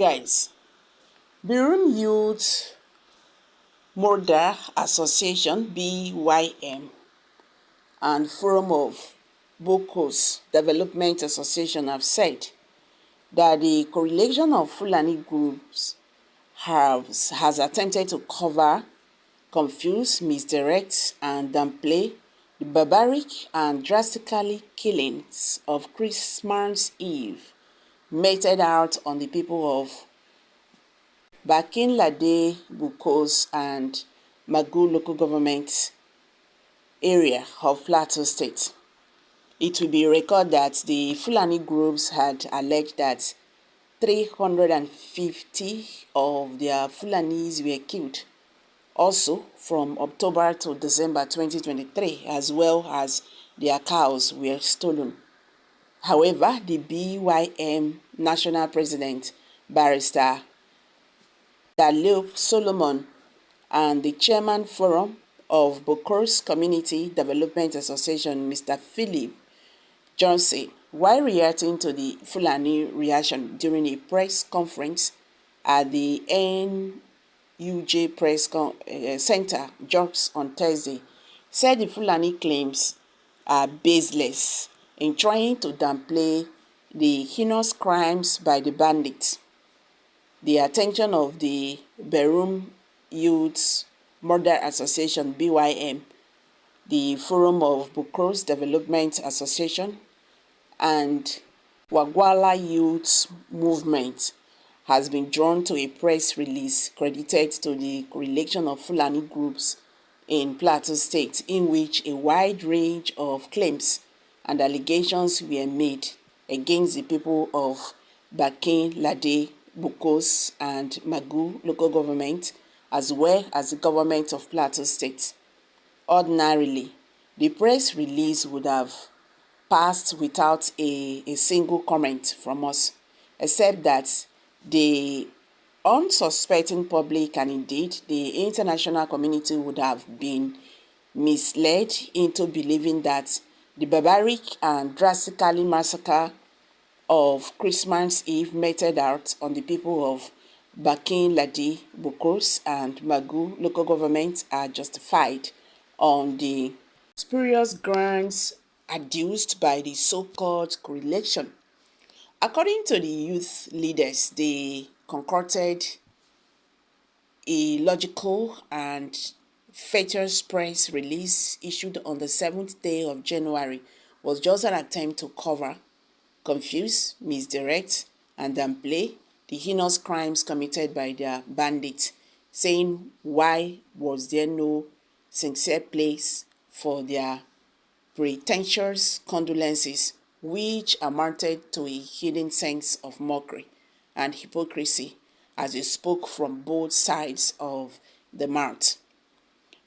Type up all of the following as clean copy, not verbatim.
Guys, Birum Youth Murder Association BYM and Forum of Bokos Development Association have said that the correlation of Fulani groups has attempted to cover, confuse, misdirect, and downplay the barbaric and drastically killings of Christmas Eve meted out on the people of Killings-Plateau, Bukos, and Magu local government area of Plateau State. It will be recorded that the Fulani groups had alleged that 350 of their Fulanis were killed. Also, from October to December 2023, as well as their cows were stolen. However, the BYM National President, Barrister Dalip Solomon, and the Chairman Forum of Bokos Community Development Association, Mr. Philip Johnson, while reacting to the Fulani reaction during a press conference at the NUJ Press Center just on Thursday, said the Fulani claims are baseless in trying to downplay the heinous crimes by the bandits. The attention of the Birum Youth Murder Association BYM, the Forum of Bokos Development Association, and Wagwala Youth Movement has been drawn to a press release credited to the correlation of Fulani groups in Plateau State, in which a wide range of claims and allegations were made against the people of Killings-Plateau, Bukos, and Magu local government, as well as the government of Plateau State. Ordinarily, the press release would have passed without a single comment from us, except that the unsuspecting public and indeed the international community would have been misled into believing that the barbaric and drastically massacre of Christmas Eve meted out on the people of Killings-Plateau, Bukos, and Magu local government are justified on the spurious grounds adduced by the so-called correlation. According to the youth leaders, they concocted a logical and features press release issued on the 7th day of January was just an attempt to cover, confuse, misdirect, and downplay the heinous crimes committed by their bandits, saying why was there no sincere place for their pretentious condolences, which amounted to a hidden sense of mockery and hypocrisy as they spoke from both sides of the mouth.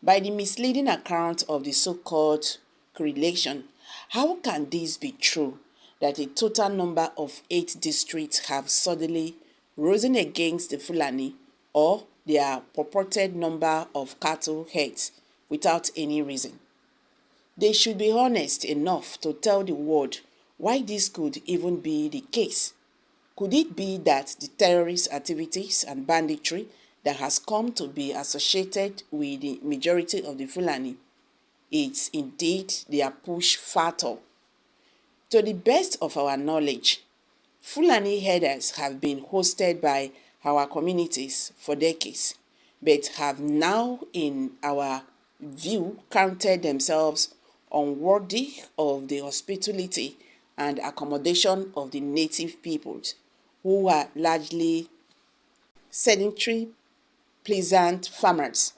By the misleading account of the so-called correlation, how can this be true that a total number of 8 districts have suddenly risen against the Fulani or their purported number of cattle heads without any reason? They should be honest enough to tell the world why this could even be the case. Could it be that the terrorist activities and banditry that has come to be associated with the majority of the Fulani is indeed their push factor? To the best of our knowledge, Fulani herders have been hosted by our communities for decades, but have now, in our view, counted themselves unworthy of the hospitality and accommodation of the native peoples, who are largely sedentary, pleasant farmers.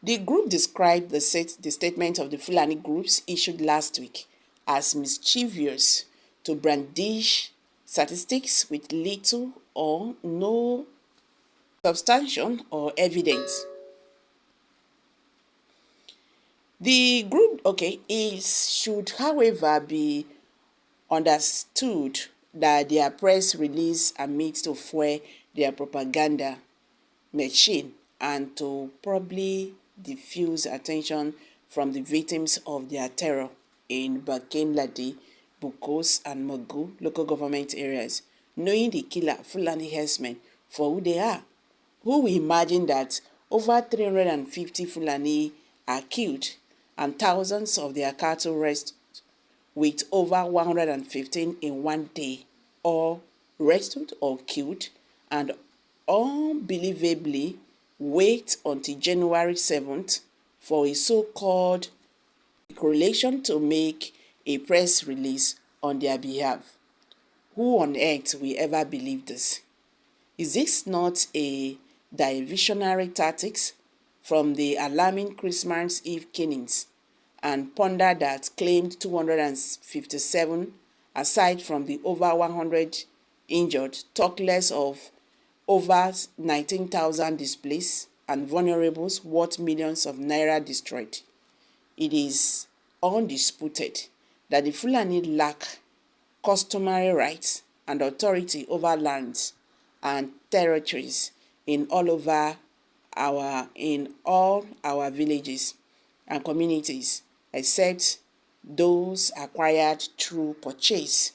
The group described the statement of the Fulani groups issued last week as mischievous to brandish statistics with little or no substantiation or evidence. The group, should, however, be understood that their press release admits to fuel their propaganda machine and to probably diffuse attention from the victims of their terror in Killings-Plateau, Bukos, and Magu local government areas, knowing the killer Fulani herdsmen for who they are. Who will imagine that over 350 Fulani are killed and thousands of their cattle rest with over 115 in one day, or rescued or killed, and unbelievably wait until January 7th for a so-called correlation to make a press release on their behalf. Who on earth will ever believe this? Is this not a diversionary tactics from the alarming Christmas Eve killings and plunder that claimed 257, aside from the over 100 injured, talk less of over 19,000 displaced and vulnerables worth millions of naira destroyed? It is undisputed that the Fulani lack customary rights and authority over lands and territories in all our villages and communities, except those acquired through purchase,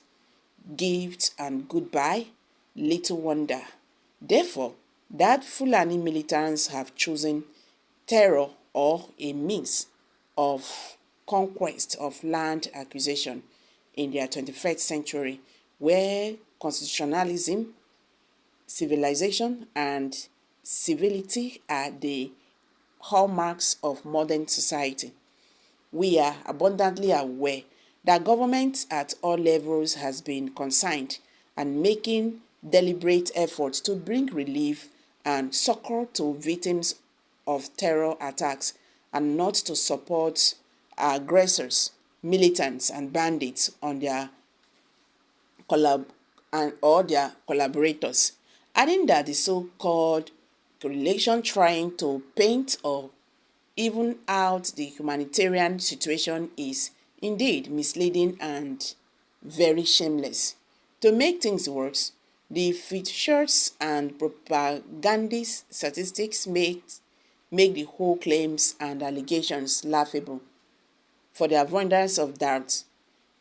gift, and goodbye. Little wonder, therefore, that Fulani militants have chosen terror or a means of conquest of land acquisition in their 21st century, where constitutionalism, civilization, and civility are the hallmarks of modern society. We are abundantly aware that government at all levels has been concerned and making deliberate efforts to bring relief and succor to victims of terror attacks, and not to support aggressors, militants, and bandits on their or their collaborators, adding that the so-called correlation trying to paint or even out the humanitarian situation is indeed misleading and very shameless. To make things worse, the fictitious and propagandist statistics make the whole claims and allegations laughable. For the avoidance of doubt,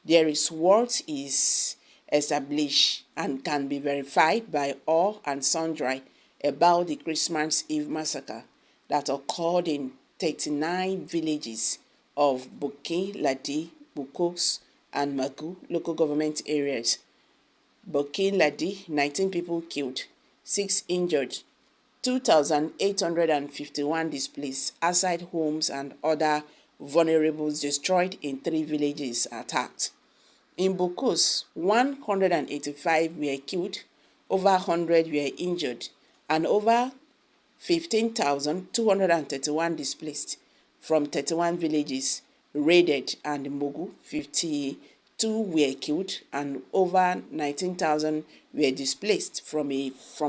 there is what is established and can be verified by all and sundry about the Christmas Eve massacre that occurred in 39 villages of Bokin-Ladi, Bukos, and Magu local government areas. Bokin-Ladi, 19 people killed, 6 injured, 2,851 displaced, outside homes and other vulnerables destroyed in 3 villages attacked. In Bukos, 185 were killed, over 100 were injured, and over 15,231 displaced from 31 villages raided, and in Mogu, 52 were killed and over 19,000 were displaced from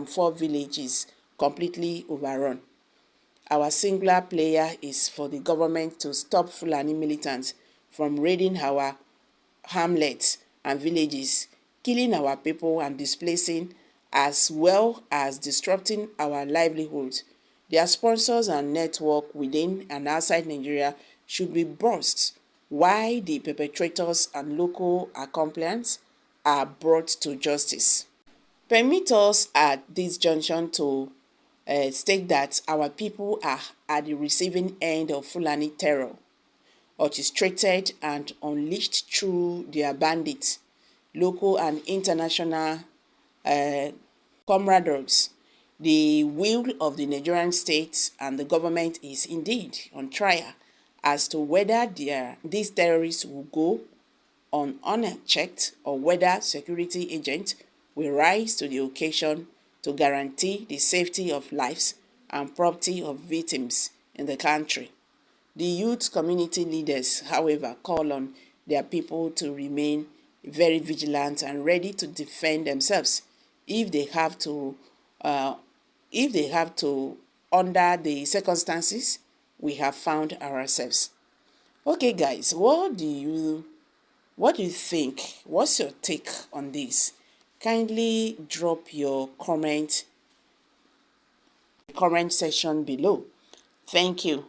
4 villages completely overrun. Our singular prayer is for the government to stop Fulani militants from raiding our hamlets and villages, killing our people and displacing, as well as disrupting our livelihoods. Their sponsors and network within and outside Nigeria should be burst, while the perpetrators and local accomplices are brought to justice. Permit us at this junction to state that our people are at the receiving end of Fulani terror, orchestrated and unleashed through their bandits, local and international comrades. The will of the Nigerian state and the government is indeed on trial as to whether these terrorists will go on unchecked or whether security agents will rise to the occasion to guarantee the safety of lives and property of victims in the country. The youth community leaders, however, call on their people to remain very vigilant and ready to defend themselves if they have to, under the circumstances we have found ourselves. Okay, guys, what do you think? What's your take on this? Kindly drop your comment section below. Thank you.